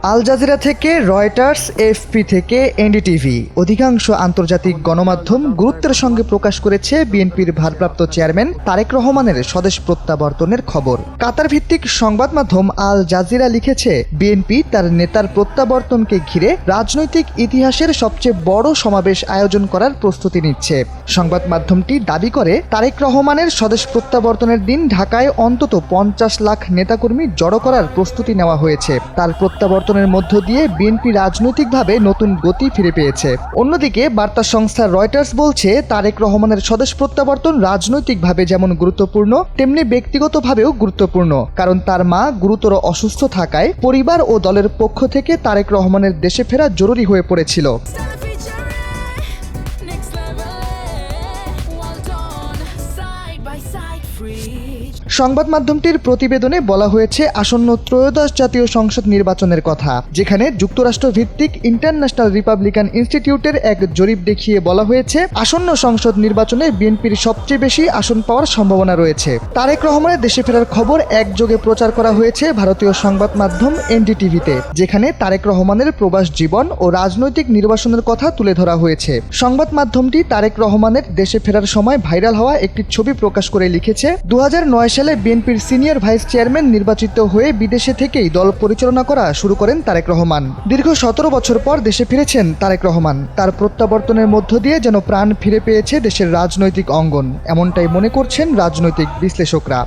Al Jazeera থেকে Reuters, AFP থেকে NDTV, অধিকাংশ আন্তর্জাতিক গণমাধ্যম গুরুত্বের সঙ্গে প্রকাশ করেছে বিএনপির ভারপ্রাপ্ত চেয়ারম্যান তারেক রহমানের স্বদেশ প্রত্যাবর্তনের খবর। কাতার ভিত্তিক সংবাদ মাধ্যম আল জাজিরা লিখেছে, বিএনপি তার নেতার প্রত্যাবর্তনকে ঘিরে রাজনৈতিক ইতিহাসের সবচেয়ে বড় সমাবেশ আয়োজন করার প্রস্তুতি নিচ্ছে। সংবাদ মাধ্যমটি দাবি করে, তারেক রহমানের স্বদেশ প্রত্যাবর্তনের দিন ঢাকায় অন্তত 50 লাখ নেতাকর্মী জড়ো করার প্রস্তুতি নেওয়া হয়েছে। তার প্রত্যাবর্তনের মধ্য দিয়ে বিএনপি রাজনৈতিকভাবে নতুন গতি ফিরে পেয়েছে। অন্যদিকে বার্তা সংস্থা রয়টার্স বলছে, তারেক রহমানের স্বদেশ প্রত্যাবর্তন রাজনৈতিকভাবে যেমন গুরুত্বপূর্ণ, তেমনি ব্যক্তিগতভাবেও গুরুত্বপূর্ণ। কারণ তার মা গুরুতর অসুস্থ থাকায় পরিবার ও দলের পক্ষ থেকে তারেক রহমানের দেশে ফেরা জরুরি হয়ে পড়েছিল। সংবাদ মাধ্যমটির প্রতিবেদনে বলা হয়েছে, আসন্ন ত্রয়োদশ জাতীয় সংসদ নির্বাচনের কথা, যেখানে যুক্তরাষ্ট্র ভিত্তিক ইন্টারন্যাশনাল রিপাবলিকান ইনস্টিটিউটের এক জরিপ দেখিয়ে বলা হয়েছে, আসন্ন সংসদ নির্বাচনে বিএনপির সবচেয়ে বেশি আসন পাওয়ার সম্ভাবনা রয়েছে। তারেক রহমানের দেশে ফেরার খবর একযোগে প্রচার করা হয়েছে ভারতীয় সংবাদ মাধ্যম এনডিটিভিতে, যেখানে তারেক রহমানের প্রবাস জীবন ও রাজনৈতিক নির্বাচনের কথা তুলে ধরা হয়েছে। সংবাদ মাধ্যমটি তারেক রহমানের দেশে ফেরার সময় ভাইরাল হওয়া একটি ছবি প্রকাশ করে লিখেছে, 2009 সালে বিএনপির সিনিয়র ভাইস চেয়ারম্যান নির্বাচিত হয়ে বিদেশে থেকেই দল পরিচালনা করা শুরু করেন তারেক রহমান। দীর্ঘ 17 বছর পর দেশে ফিরেছেন তারেক রহমান। তার প্রত্যাবর্তনের মধ্য দিয়ে যেন প্রাণ ফিরে পেয়েছে দেশের রাজনৈতিক অঙ্গন, এমনটাই মনে করছেন রাজনৈতিক বিশ্লেষকরা।